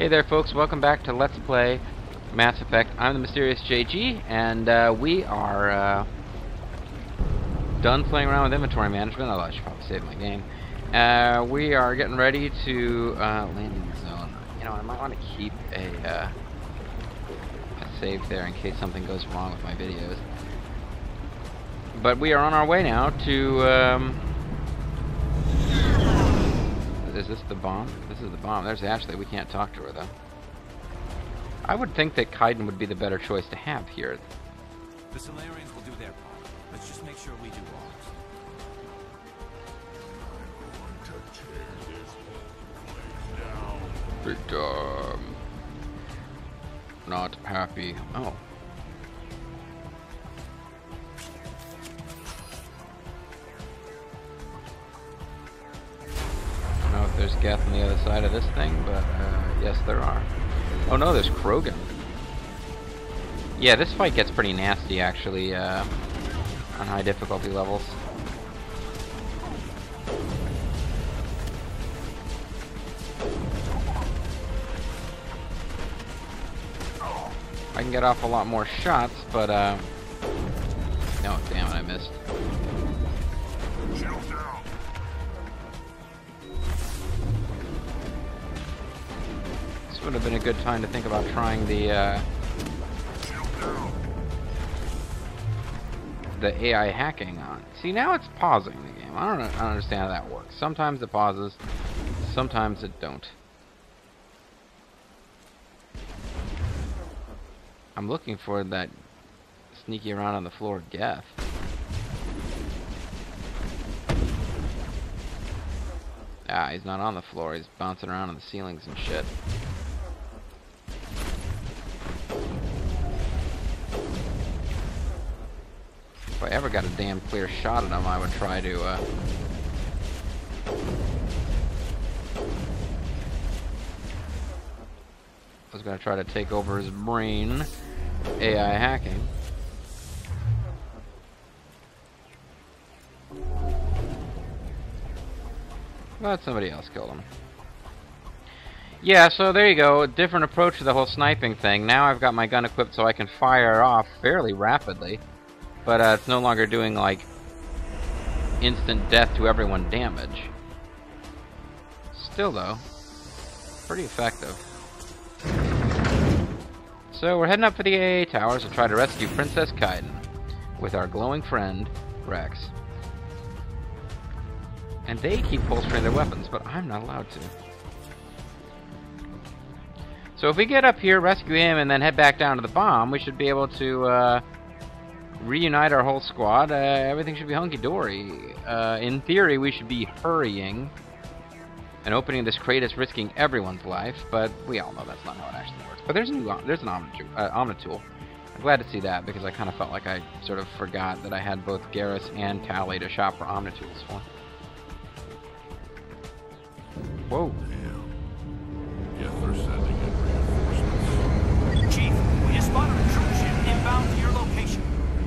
Hey there folks, welcome back to Let's Play Mass Effect. I'm the Mysterious JG, and we are done playing around with inventory management, although I should probably save my game. We are getting ready to landing zone. You know, I might want to keep a save there in case something goes wrong with my videos. But we are on our way now to... Is this the bomb? This is the bomb. There's Ashley. We can't talk to her, though. I would think that Kaiden would be the better choice to have here. The Salarians will do their part. Let's just make sure we do ours. Big not happy. Oh. I don't know if there's Geth on the other side of this thing, but yes, there are. Oh no, there's Krogan. Yeah, this fight gets pretty nasty, actually, on high difficulty levels. I can get off a lot more shots, but, no, damn it, I missed. This would have been a good time to think about trying the AI hacking on. See, now it's pausing the game. I don't understand how that works. Sometimes it pauses, sometimes it don't. I'm looking for that sneaky around on the floor Geth. Ah, he's not on the floor. He's bouncing around on the ceilings and shit. If I ever got a damn clear shot at him, I would try to, I was gonna try to take over his brain. AI hacking. But somebody else killed him. Yeah, so there you go. A different approach to the whole sniping thing. Now I've got my gun equipped so I can fire off fairly rapidly. But it's no longer doing, like, instant death to everyone damage. Still, though, pretty effective. So we're heading up for the AA towers to try to rescue Princess Kaiden with our glowing friend, Rex. And they keep holstering their weapons, but I'm not allowed to. So if we get up here, rescue him, and then head back down to the bomb, we should be able to reunite our whole squad. Everything should be hunky-dory. In theory, we should be hurrying. And opening this crate is risking everyone's life, but we all know that's not how it actually works. But there's an Omnitool. I'm glad to see that, because I kind of felt like I sort of forgot that I had both Garrus and Tali to shop for Omnitools for. Whoa. Damn. Yeah, they're sending in reinforcements. Chief, we just spotted a troop ship inbound to your location.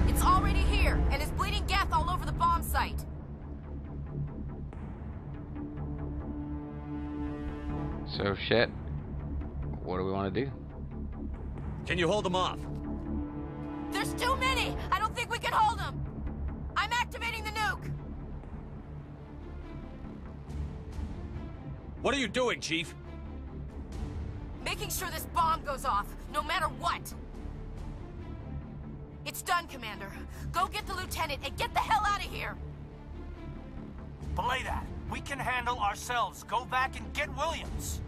It's already here, and is bleeding Geth all over the bomb site. So, shit. What do we want to do? Can you hold them off? There's too many! I don't think we can hold them! I'm activating the nuke! What are you doing, Chief? Making sure this bomb goes off, no matter what! It's done, Commander. Go get the lieutenant and get the hell out of here! Belay that. We can handle ourselves. Go back and get Williams.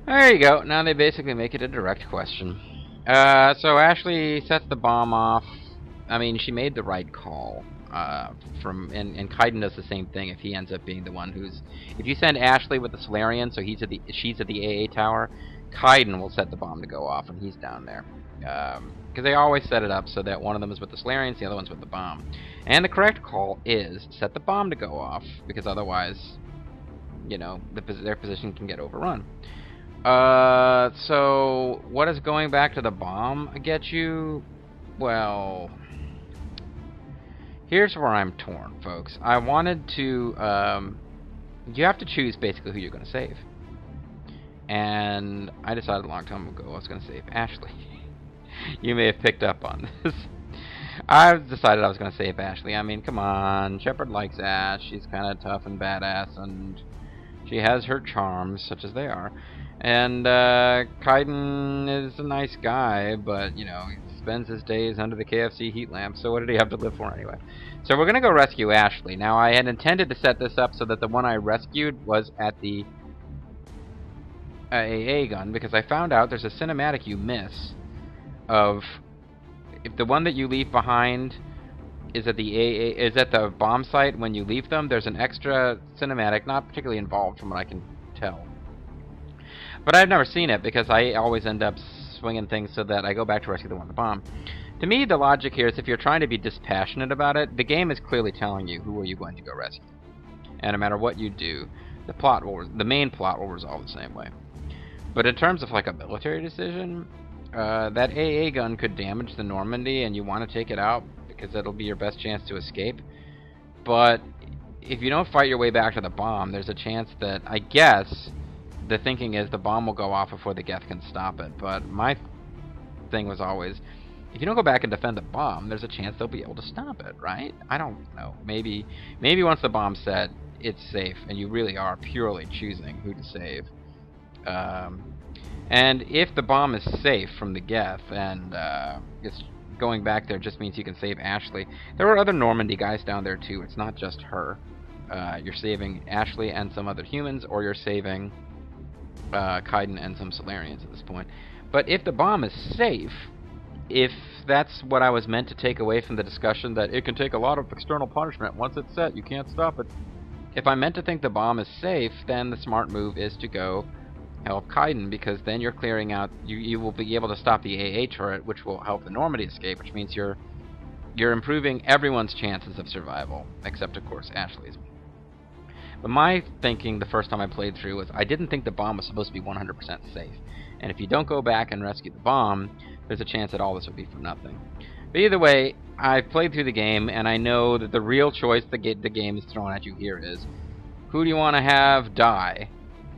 There you go. Now they basically make it a direct question. So Ashley sets the bomb off. I mean, she made the right call. And Kaiden does the same thing if he ends up being the one who's... If you send Ashley with the Salarian, so she's at the AA tower, Kaiden will set the bomb to go off, and he's down there. Because they always set it up so that one of them is with the Salarians, the other one's with the bomb. And the correct call is set the bomb to go off, because otherwise, you know, their position can get overrun. So what does going back to the bomb get you? Well, here's where I'm torn, folks. I wanted to, you have to choose basically who you're going to save. and I decided a long time ago I was going to save Ashley. You may have picked up on this. I've decided I was going to save Ashley. I mean, come on. Shepard likes Ash. She's kind of tough and badass, and she has her charms, such as they are. And Kaiden is a nice guy, but, you know, he spends his days under the KFC heat lamp, so what did he have to live for anyway? So we're going to go rescue Ashley. Now, I had intended to set this up so that the one I rescued was at the AA gun, because I found out there's a cinematic you miss of if the one that you leave behind is at the bomb site when you leave them. There's an extra cinematic, not particularly involved from what I can tell, but I've never seen it because I always end up swinging things so that I go back to rescue the one at the bomb. To me, the logic here is if you're trying to be dispassionate about it, the game is clearly telling you who are you going to go rescue, and no matter what you do, the main plot will resolve the same way. But in terms of like a military decision, that AA gun could damage the Normandy, and you want to take it out because that'll be your best chance to escape. But if you don't fight your way back to the bomb, there's a chance that, I guess, the thinking is the bomb will go off before the Geth can stop it. But my thing was always, if you don't go back and defend the bomb, there's a chance they'll be able to stop it, right? I don't know. Maybe once the bomb's set, it's safe, and you really are purely choosing who to save. And if the bomb is safe from the Geth, and it's going back there just means you can save Ashley. There are other Normandy guys down there too. It's not just her. You're saving Ashley and some other humans, or you're saving Kaiden and some Salarians at this point. But if the bomb is safe, if that's what I was meant to take away from the discussion, that it can take a lot of external punishment. Once it's set, you can't stop it. If I'm meant to think the bomb is safe, then the smart move is to go help Kaiden, because then you're clearing out, you will be able to stop the AA turret, which will help the Normandy escape, which means you're improving everyone's chances of survival, except of course Ashley's. But my thinking the first time I played through was I didn't think the bomb was supposed to be 100% safe, and if you don't go back and rescue the bomb, there's a chance that all this would be for nothing. But either way, I've played through the game, and I know that the real choice the game is throwing at you here is, who do you want to have die?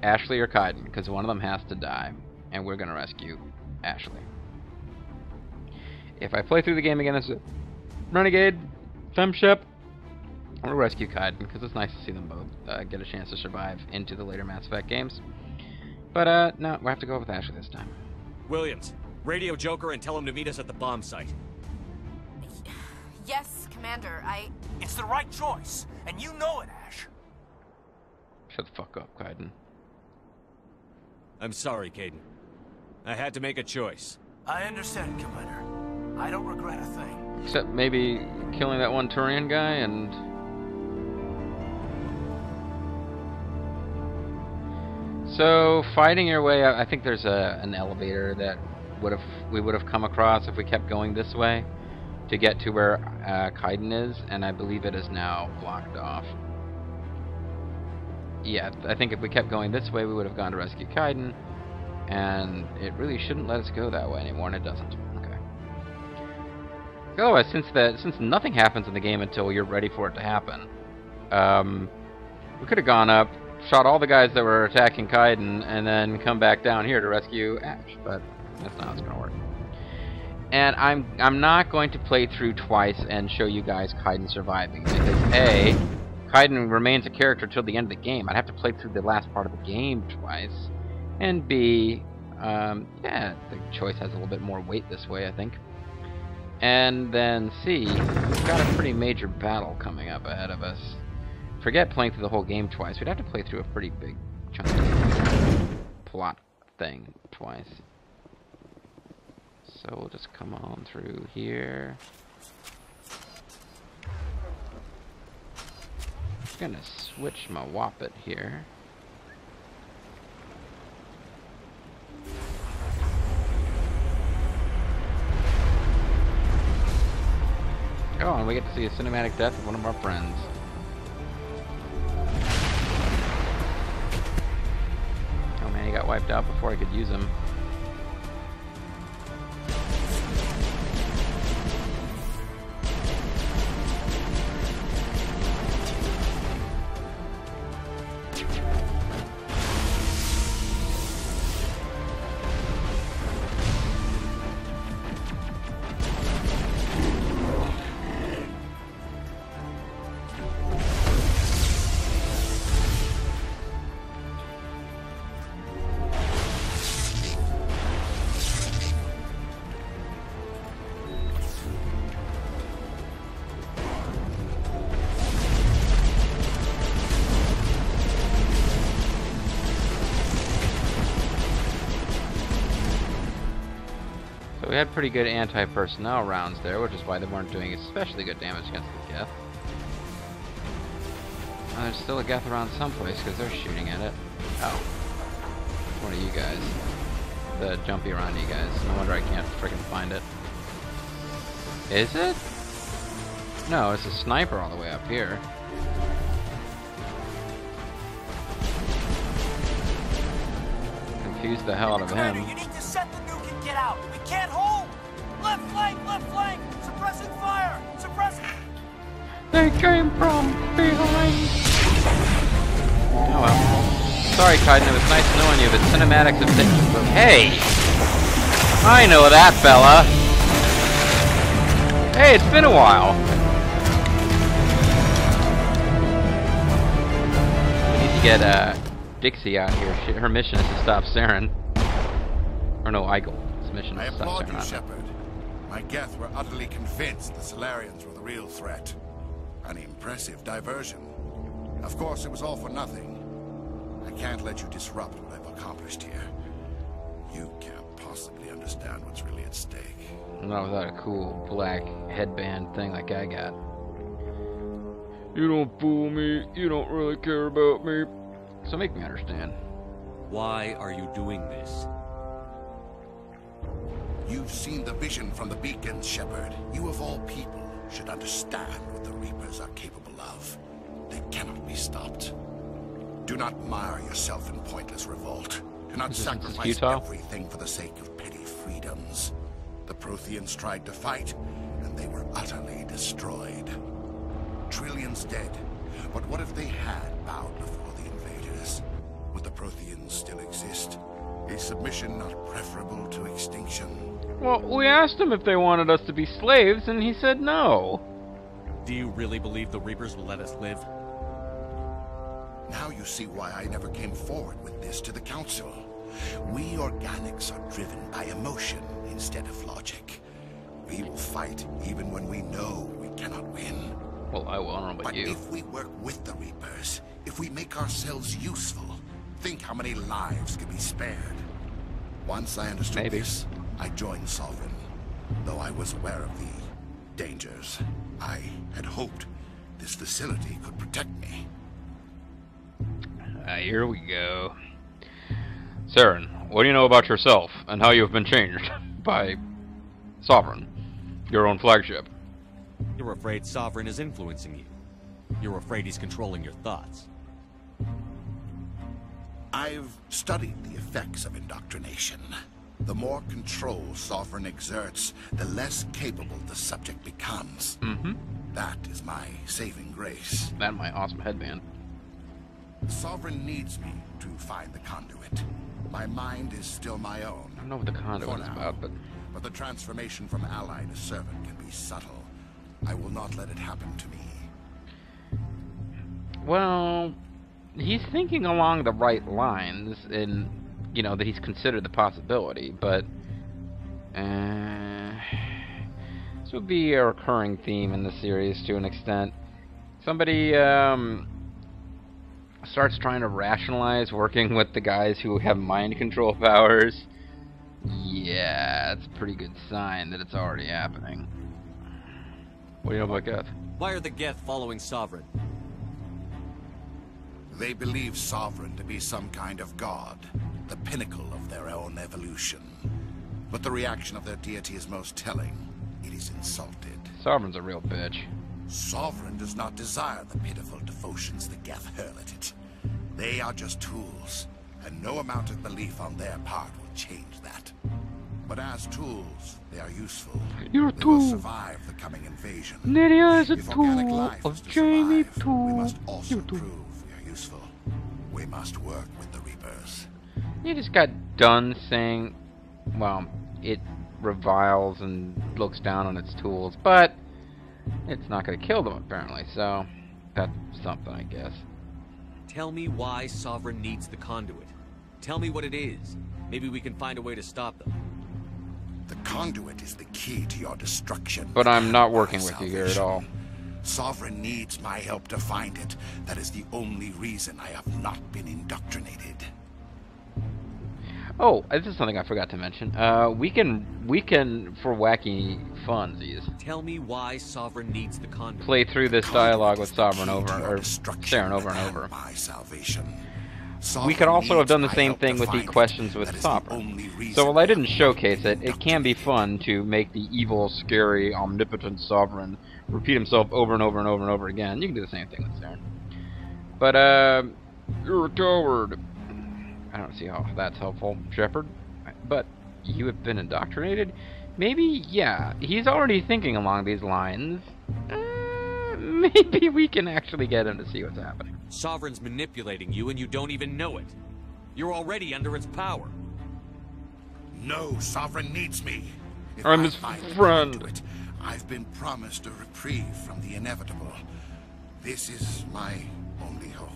Ashley or Kaiden, because one of them has to die, and we're going to rescue Ashley. If I play through the game again as a Renegade, Femshep, I'm going to rescue Kaiden, because it's nice to see them both get a chance to survive into the later Mass Effect games. But, no, we have to go with Ashley this time. Williams, radio Joker and tell him to meet us at the bomb site. Yes, Commander, It's the right choice, and you know it, Ash. Shut the fuck up, Kaiden. I'm sorry, Kaiden. I had to make a choice. I understand, Commander. I don't regret a thing. Except maybe killing that one Turian guy and... So, fighting your way up, I think there's an elevator that we would have come across if we kept going this way to get to where Kaiden is, and I believe it is now blocked off. Yeah, I think if we kept going this way, we would have gone to rescue Kaiden, and it really shouldn't let us go that way anymore, and it doesn't. Okay. Otherwise, since nothing happens in the game until you're ready for it to happen, we could have gone up, shot all the guys that were attacking Kaiden, and then come back down here to rescue Ash, but that's not how it's going to work. And I'm not going to play through twice and show you guys Kaiden surviving, because A, Kaiden remains a character till the end of the game. I'd have to play through the last part of the game twice. And B, yeah, the choice has a little bit more weight this way, I think. And then C, we've got a pretty major battle coming up ahead of us. Forget playing through the whole game twice. We'd have to play through a pretty big chunk of plot thing twice. So we'll just come on through here. I'm gonna switch my Whoppet here. Oh, and we get to see a cinematic death of one of our friends. Oh man, he got wiped out before I could use him. we had pretty good anti-personnel rounds there, which is why they weren't doing especially good damage against the Geth. There's still a Geth around someplace because they're shooting at it. Oh. What are you guys? The jumpy around you guys. No wonder I can't frickin' find it. Is it? No, it's a sniper all the way up here. Confused the hell out of him. You need to set the nuke and get out. We can't hold. Left flank. Suppressing fire. Suppressing. They came from behind. Oh well. Sorry, Kaiden, it was nice knowing you, but cinematics have been... Hey! I know that fella! Hey, it's been a while! We need to get, Dixie out here. Her mission is to stop Saren. Or no, Eichel. His mission is to stop Saren. I applaud you, Shepard. My Geth were utterly convinced the Salarians were the real threat. An impressive diversion. Of course, it was all for nothing. I can't let you disrupt what I've accomplished here. You can't possibly understand what's really at stake. Not without a cool black headband thing like I got. You don't fool me. You don't really care about me. So make me understand. Why are you doing this? You've seen the vision from the beacons, Shepard. You of all people should understand what the Reapers are capable of. They cannot be stopped. Do not mire yourself in pointless revolt. Do not sacrifice everything for the sake of petty freedoms. The Protheans tried to fight, and they were utterly destroyed. Trillions dead. But what if they had bowed before the invaders? Would the Protheans still exist? A submission not preferable to extinction? Well, we asked him if they wanted us to be slaves, and he said no. Do you really believe the Reapers will let us live? Now you see why I never came forward with this to the Council. We organics are driven by emotion instead of logic. We will fight even when we know we cannot win. Well, I will, I don't know about you. But if we work with the Reapers, if we make ourselves useful, think how many lives could be spared. Once I understood this, I joined Sovereign. Though I was aware of the dangers, I had hoped this facility could protect me. Here we go. Saren, what do you know about yourself and how you have been changed by Sovereign, your own flagship? You're afraid Sovereign is influencing you. You're afraid he's controlling your thoughts. I've studied the effects of indoctrination. The more control Sovereign exerts, the less capable the subject becomes. That is my saving grace. That and my awesome headband. Sovereign needs me to find the conduit. My mind is still my own. I don't know what the conduit is about, but the transformation from ally to servant can be subtle. I will not let it happen to me. Well, he's thinking along the right lines in, you know, that he's considered the possibility, but this would be a recurring theme in the series to an extent. Somebody starts trying to rationalize working with the guys who have mind control powers. Yeah, it's a pretty good sign that it's already happening. What do you know about Geth? Why are the Geth following Sovereign? They believe Sovereign to be some kind of god, the pinnacle of their own evolution. But the reaction of their deity is most telling. It is insulted. Sovereign's a real bitch. Sovereign does not desire the pitiful devotions the Geth hurl at it. They are just tools, and no amount of belief on their part will change that. But as tools, they are useful. You're a they tool. Will survive the coming invasion. Nydia is a If organic tool life of is to Jamie survive, tool. we must also You tool. prove we are useful. We must work with the Reapers. You just got done saying, well, it reviles and looks down on its tools, but it's not going to kill them apparently, so that's something, I guess. Tell me why Sovereign needs the conduit. Tell me what it is. Maybe we can find a way to stop them. The conduit is the key to your destruction. But I'm not working My with you here at all. Sovereign needs my help to find it. That is the only reason I have not been indoctrinated. Oh, this is something I forgot to mention. We can for wacky funsies, Tell me why Sovereign needs the conduit. play through this dialogue with Saren over Saren over and over. My salvation. We could also have done the same thing with the questions with Sovereign. So while I didn't showcase it, it can be fun to make the evil, scary, omnipotent Sovereign repeat himself over and over and over and over again. You can do the same thing with Saren. But, you're a coward. I don't see how that's helpful, Shepard. But you have been indoctrinated? Maybe, yeah. He's already thinking along these lines. Maybe we can actually get him to see what's happening. Sovereign's manipulating you and you don't even know it. You're already under its power. No, Sovereign needs me. If I'm I his find a way friend. to it, I've been promised a reprieve from the inevitable. This is my only hope.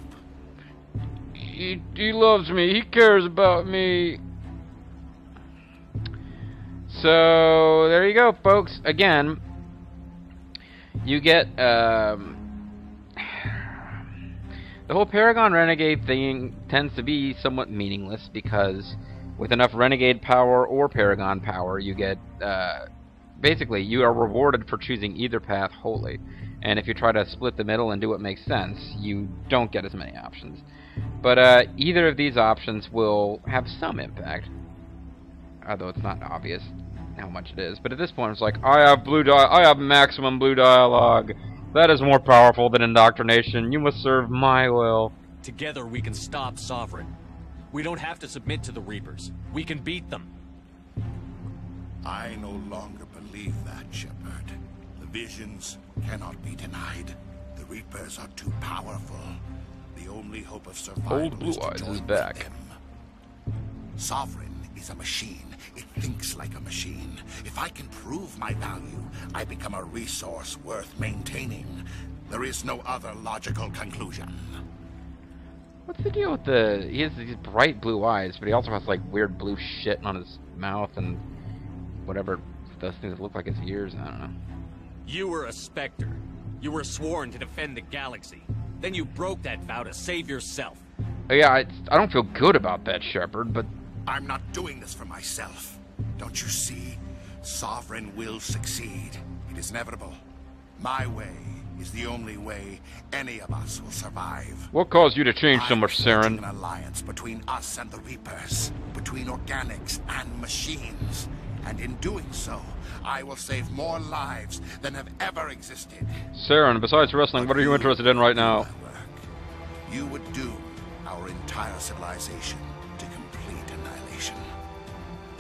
He loves me. He cares about me. So, there you go, folks. Again, you get, the whole Paragon Renegade thing tends to be somewhat meaningless because with enough Renegade power or Paragon power, you get, basically, you are rewarded for choosing either path wholly. And if you try to split the middle and do what makes sense, you don't get as many options. But either of these options will have some impact, although it's not obvious how much it is. But at this point, it's like, I have maximum blue dialogue. That is more powerful than indoctrination. You must serve my will. Together we can stop Sovereign. We don't have to submit to the Reapers. We can beat them. I no longer believe that, Shepard. The visions cannot be denied. The Reapers are too powerful. The only hope of survival Old Blue is to Eyes join is with back. them. Sovereign is a machine. It thinks like a machine. If I can prove my value, I become a resource worth maintaining. There is no other logical conclusion. What's the deal with the... He has these bright blue eyes, but he also has, like, weird blue shit on his mouth and whatever those things look like his ears. I don't know. You were a Spectre. You were sworn to defend the galaxy. Then you broke that vow to save yourself. Oh, yeah, I don't feel good about that, Shepard, but... I'm not doing this for myself. Don't you see? Sovereign will succeed. It is inevitable. My way is the only way any of us will survive. What caused you to change so much, I'm forging Saren? an alliance between us and the Reapers, between organics and machines. And in doing so, I will save more lives than have ever existed. Saren, besides wrestling, what are you interested in right now? You would doom our entire civilization to complete annihilation.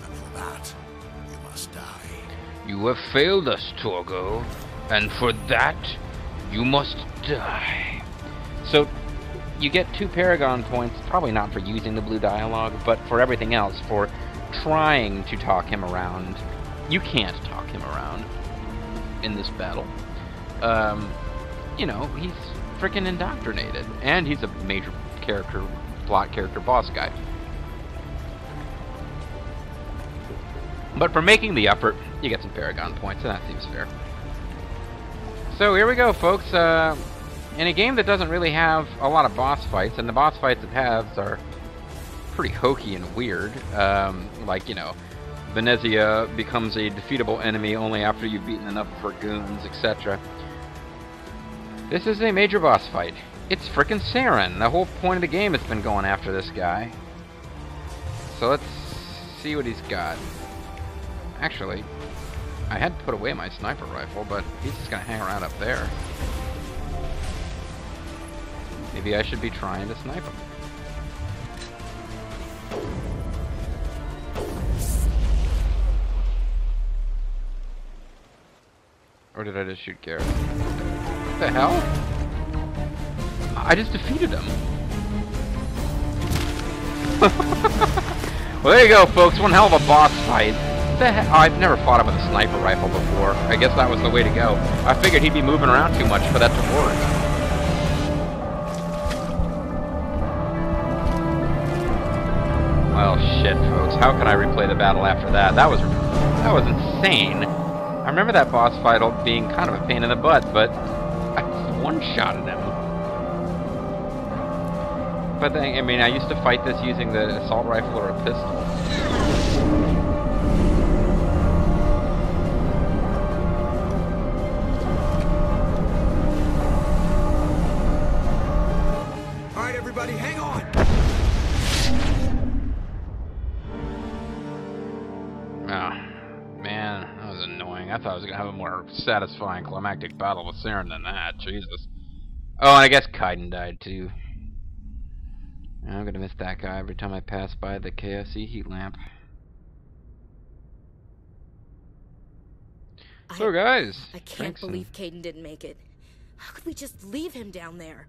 And for that, you must die. You have failed us, Torgo, and for that, you must die. So, you get 2 Paragon points, probably not for using the blue dialogue, but for everything else, for trying to talk him around. You can't talk him around in this battle. You know, he's freaking indoctrinated, and he's a major character, plot character, boss guy. But for making the effort, you get some Paragon points, and that seems fair. So here we go, folks. In a game that doesn't really have a lot of boss fights, and the boss fights it has are pretty hokey and weird, like, you know, Venezia becomes a defeatable enemy only after you've beaten enough of her goons, etc. This is a major boss fight. It's frickin' Saren. The whole point of the game has been going after this guy. So let's see what he's got. Actually, I had put away my sniper rifle, but he's just gonna hang around up there. Maybe I should be trying to snipe him. Or did I just shoot Garrett? What the hell? I just defeated him. Well, there you go, folks. One hell of a boss fight. The hell? I've never fought him with a sniper rifle before. I guess that was the way to go. I figured he'd be moving around too much for that to work. Well, shit, folks. How can I replay the battle after that? That was insane. I remember that boss fight being kind of a pain in the butt, but I one-shotted him. But then, I mean, I used to fight this using the assault rifle or a pistol. Alright, everybody, hang on! Oh, man, that was annoying. I thought I was going to have a more satisfying climactic battle with Saren than that. Jesus. Oh, and I guess Kaiden died, too. I'm going to miss that guy every time I pass by the KFC heat lamp. So, guys. I can't believe Kaiden didn't make it. How could we just leave him down there?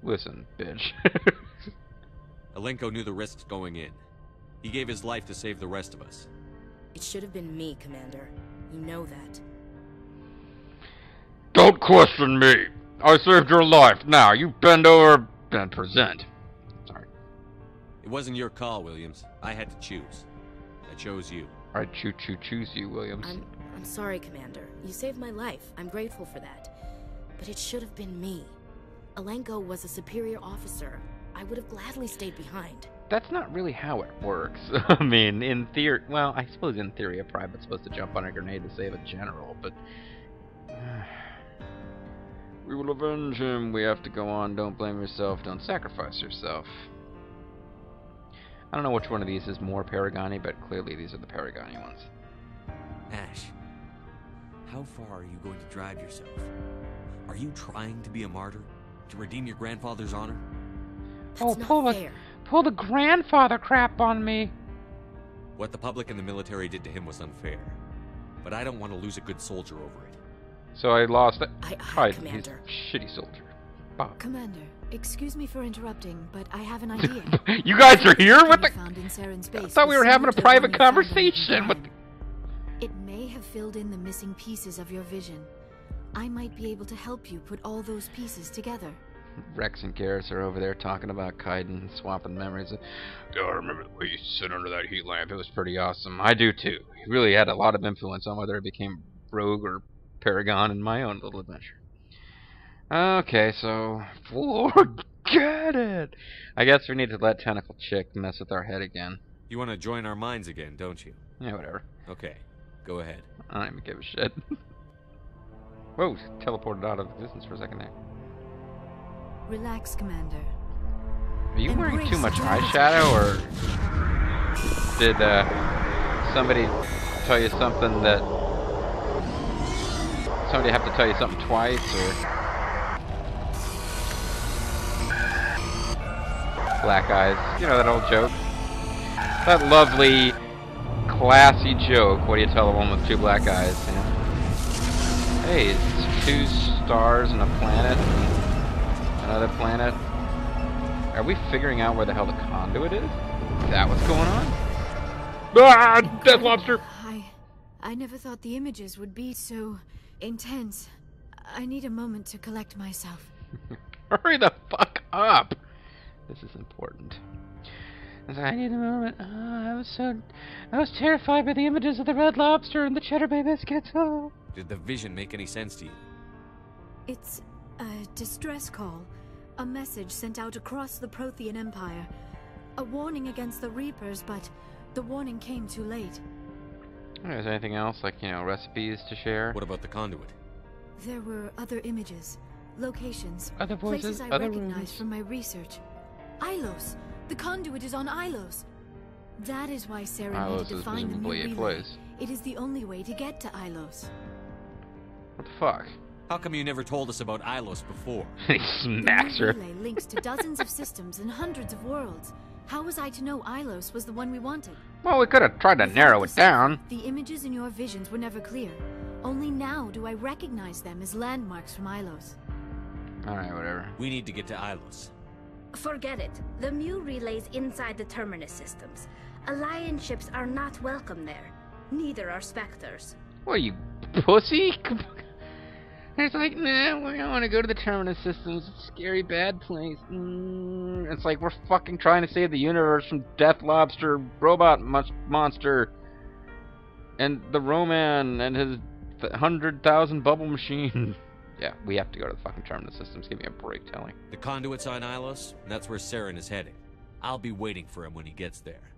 Listen, bitch. Alenko knew the risks going in. He gave his life to save the rest of us. It should have been me, Commander. You know that. Don't question me. I saved your life. Now, you bend over and present. Sorry. It wasn't your call, Williams. I had to choose. I chose you. I choose you, Williams. I'm sorry, Commander. You saved my life. I'm grateful for that. But it should have been me. Alenko was a superior officer. I would have gladly stayed behind. That's not really how it works. I mean, in theory... Well, I suppose in theory a private's supposed to jump on a grenade to save a general, but... we will avenge him. We have to go on. Don't blame yourself. Don't sacrifice yourself. I don't know which one of these is more Paragoni, but clearly these are the Paragoni ones. Ash, how far are you going to drive yourself? Are you trying to be a martyr? To redeem your grandfather's honor? That's not fair. Pull the grandfather crap on me. What the public and the military did to him was unfair. But I don't want to lose a good soldier over it. So I lost it. Aye, Commander. He's a shitty soldier. Bob. Commander, excuse me for interrupting, but I have an idea. You guys are here? What the? Found in Saren's base I thought we were having a private conversation. What the... It may have filled in the missing pieces of your vision. I might be able to help you put all those pieces together. Rex and Garrus are over there talking about Kaiden, swapping memories. Oh, I remember the way you stood under that heat lamp. It was pretty awesome. I do too. He really had a lot of influence on whether I became rogue or Paragon in my own little adventure. Okay, so forget it. I guess we need to let Tentacle Chick mess with our head again. You want to join our minds again, don't you? Yeah, whatever. Okay, go ahead. I don't even give a shit. Whoa, teleported out of existence for a second there. Relax, Commander. Are you wearing too much eyeshadow, or did somebody tell you something that... Somebody have to tell you something twice, or... Black eyes. You know that old joke? That lovely, classy joke. What do you tell a woman with two black eyes? You know? Hey, it's two stars and a planet, and another planet. Are we figuring out where the hell the conduit is? Is that what's going on? Ah! Death lobster! I never thought the images would be so intense. I need a moment to collect myself. Hurry the fuck up! This is important. I need a moment. I was terrified by the images of the red lobster and the cheddar bay biscuits. Oh. Did the vision make any sense to you? It's a distress call. A message sent out across the Prothean Empire. A warning against the Reapers, but the warning came too late. Is there anything else, like, you know, recipes to share? What about the conduit? There were other images, locations, other voices, places I other recognized rooms. from my research. Ilos! The conduit is on Ilos! That is why Saren needed to find the new relay. It is the only way to get to Ilos. What the fuck? How come you never told us about Ilos before? He smacks her. The relay links to dozens of systems and hundreds of worlds. How was I to know Ilos was the one we wanted? Well, we could have tried to narrow it down. The images in your visions were never clear. Only now do I recognize them as landmarks from Ilos. Alright, whatever. We need to get to Ilos. Forget it. The Mu relay's inside the Terminus systems. Alliance ships are not welcome there. Neither are Spectres. What are you, pussy? It's like, nah, we don't want to go to the Terminus systems. It's a scary, bad place. It's like we're fucking trying to save the universe from Death Lobster, Robot Monster, and the Roman and his 100,000 bubble machine. Yeah, we have to go to the fucking terminal systems. Give me a break, Telly. The conduit's on Ilos, and that's where Saren is heading. I'll be waiting for him when he gets there.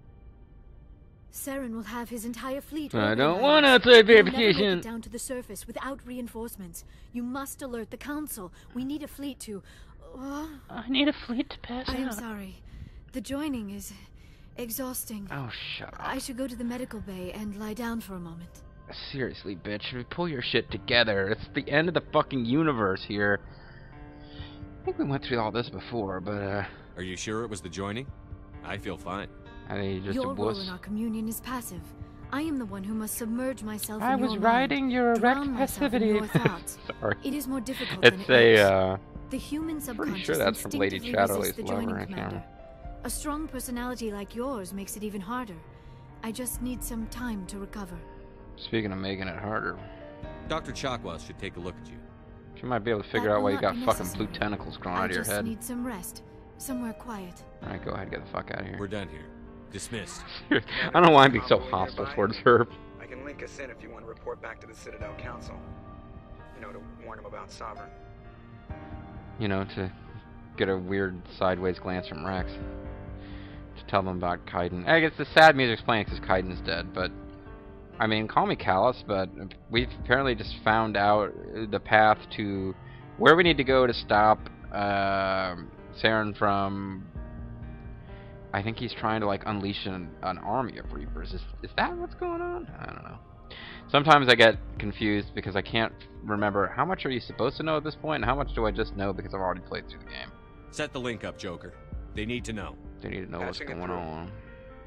Saren will have his entire fleet. I don't want outside verification. Never make it down to the surface without reinforcements. You must alert the council. We need a fleet to. I need a fleet to pass I am sorry. The joining is exhausting. Oh, shut up. I should go to the medical bay and lie down for a moment. Seriously, bitch, pull your shit together. It's the end of the fucking universe here. I think we went through all this before, but Are you sure it was the joining? I feel fine. I think you're just Your a wuss. role in our communion is passive. I am the one who must submerge myself I in was your riding mind, your erect drown myself in passivity. your thoughts. Sorry. It is more difficult It's than it looks. a The human subconscious pretty sure that's from Lady instinctively Chatterley's resists the lover. joining I can't commander. remember. A strong personality like yours makes it even harder. I just need some time to recover. Speaking of making it harder, Dr. Chakwas should take a look at you. she might be able to figure That out why will you got not be fucking blue necessary. tentacles growing I out of your just head. need some rest, somewhere quiet. Alright, go ahead, get the fuck out of here. We're done here. Dismissed. I don't know why I'm being so hostile towards her. I can link us in if you want to report back to the Citadel Council. You know, to warn them about Sovereign. You know, to get a weird sideways glance from Rex. To tell them about Kaiden. I guess the sad music's playing because Kaiden's dead, but... I mean, call me callous, but we've apparently just found out the path to where we need to go to stop Saren from... I think he's trying to, like, unleash an army of Reapers. Is that what's going on? I don't know. Sometimes I get confused because I can't remember how much are you supposed to know at this point, and how much do I just know because I've already played through the game. Set the link up, Joker. They need to know. They need to know what's Patching it going through. on.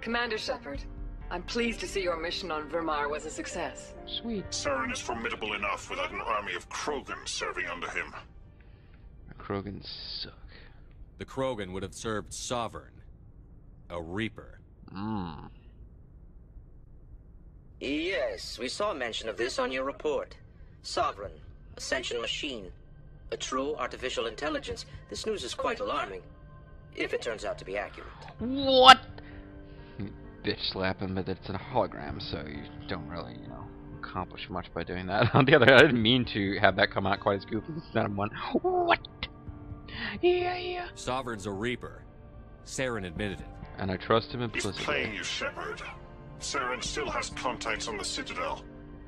Commander Shepard, I'm pleased to see your mission on Virmire was a success. Sweet. Saren is formidable enough without an army of Krogan serving under him. The Krogans suck. The Krogan would have served Sovereign. A Reaper. Yes, we saw mention of this on your report. Sovereign, Ascension machine, a true artificial intelligence. This news is quite alarming, if it turns out to be accurate. What? You bitch slap him, but it's a hologram, so you don't really, you know, accomplish much by doing that. On the other hand, I didn't mean to have that come out quite as goofy. It's not one. What? Yeah. Sovereign's a Reaper. Saren admitted it. And I trust him He's implicitly. playing you, Shepard. Saren still has contacts on the Citadel.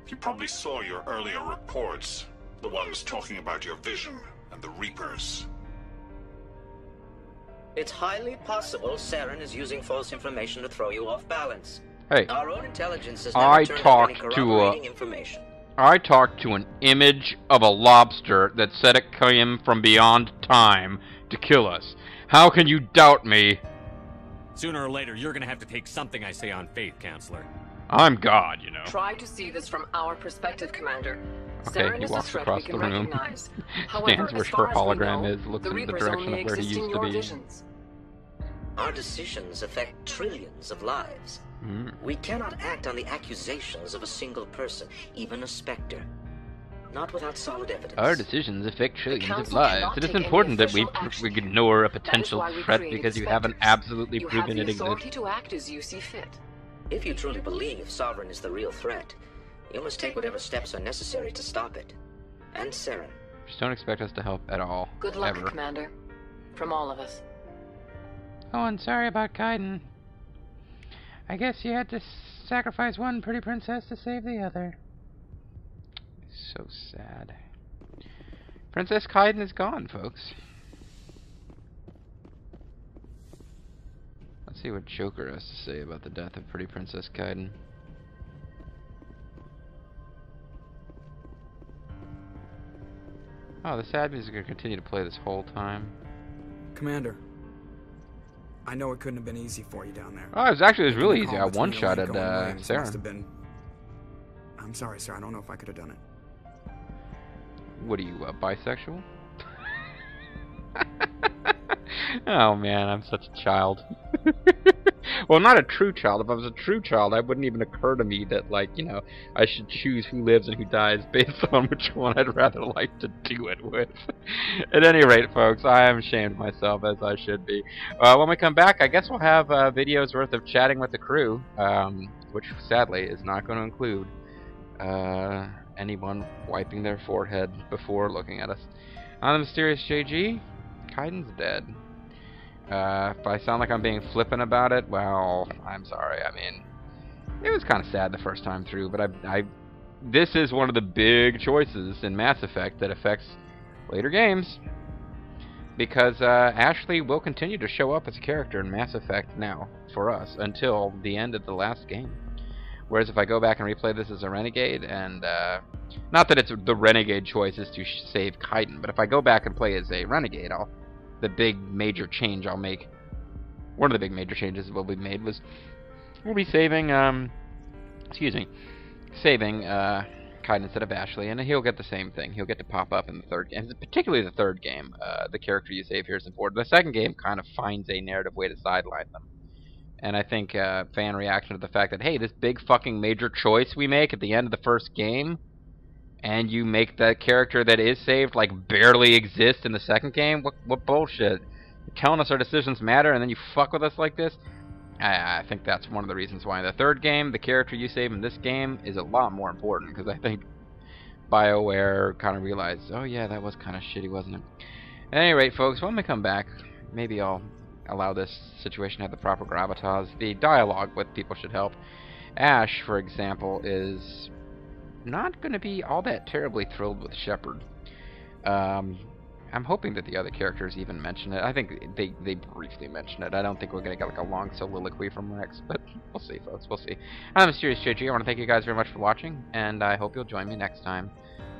He probably saw your earlier reports. The ones talking about your vision and the Reapers. It's highly possible Saren is using false information to throw you off balance. Hey, Our own intelligence has I never turned up any talked to corroborating information. I talked to an image of a lobster that said it came from beyond time to kill us. How can you doubt me? Sooner or later, you're gonna have to take something I say on faith, Counselor. I'm God, you know. Try to see this from our perspective, Commander. Okay, Saren he is a walks threat across we can the room. recognize. However, Stands where as far her as we hologram know, is, looks the in the Reapers direction only of where he exist in used to your be. visions. Our decisions affect trillions of lives. We cannot act on the accusations of a single person, even a Spectre. Not without solid evidence. Our decisions affect trillions of Council lives. cannot It is take any important that we official action. ignore a That is potential why we threat created because the you haven't Spectres. absolutely You proven have it the authority exists. to act as you see fit. If you truly believe Sovereign is the real threat, you must take whatever steps are necessary to stop it. And Saren. Just don't expect us to help at all. Good luck, ever. Commander. From all of us. Oh, and sorry about Kaiden. I guess you had to sacrifice one pretty princess to save the other. So sad. Princess Kaiden is gone, folks. Let's see what Joker has to say about the death of pretty Princess Kaiden. Oh, the sad music is going to continue to play this whole time. Commander, I know it couldn't have been easy for you down there. Oh, it was really The easy. call I between one-shotted Alenko and Williams must have Saren. been... I'm sorry, sir. I don't know if I could have done it. What are you, bisexual? Oh man, I'm such a child. Well, not a true child. If I was a true child, it wouldn't even occur to me that, like, you know, I should choose who lives and who dies based on which one I'd rather like to do it with. At any rate, folks, I am ashamed of myself, as I should be. When we come back, I guess we'll have videos worth of chatting with the crew, which sadly is not going to include anyone wiping their forehead before looking at us. On the mysterious JG, Kaiden's dead. If I sound like I'm being flippant about it, well, I'm sorry. I mean, it was kind of sad the first time through, but this is one of the big choices in Mass Effect that affects later games. Because Ashley will continue to show up as a character in Mass Effect now, for us, until the end of the last game. Whereas if I go back and replay this as a Renegade, and not that it's the Renegade choice is to save Kaiden, but if I go back and play as a Renegade, the big major change I'll make, one of the big major changes that will be made was we'll be saving, saving Kaiden instead of Ashley, and he'll get the same thing. He'll get to pop up in the third game, particularly the third game. The character you save here is important. The second game kind of finds a narrative way to sideline them. And I think fan reaction to the fact that, hey, this big fucking major choice we make at the end of the first game, and you make the character that is saved like barely exist in the second game? What bullshit? You're telling us our decisions matter and then you fuck with us like this? I think that's one of the reasons why in the third game, the character you save in this game is a lot more important, because I think BioWare kind of realized, oh yeah, that was kind of shitty, wasn't it? At any rate, folks, when we come back, maybe I'll allow this situation to have the proper gravitas. The dialogue with people should help. Ash, for example, is not going to be all that terribly thrilled with Shepard. I'm hoping that the other characters even mention it. I think they briefly mention it. I don't think we're going to get like a long soliloquy from Rex, but we'll see, folks. We'll see. I'm Mysterious JG. I want to thank you guys very much for watching, and I hope you'll join me next time,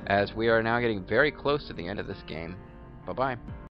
as we are now getting very close to the end of this game. Bye-bye.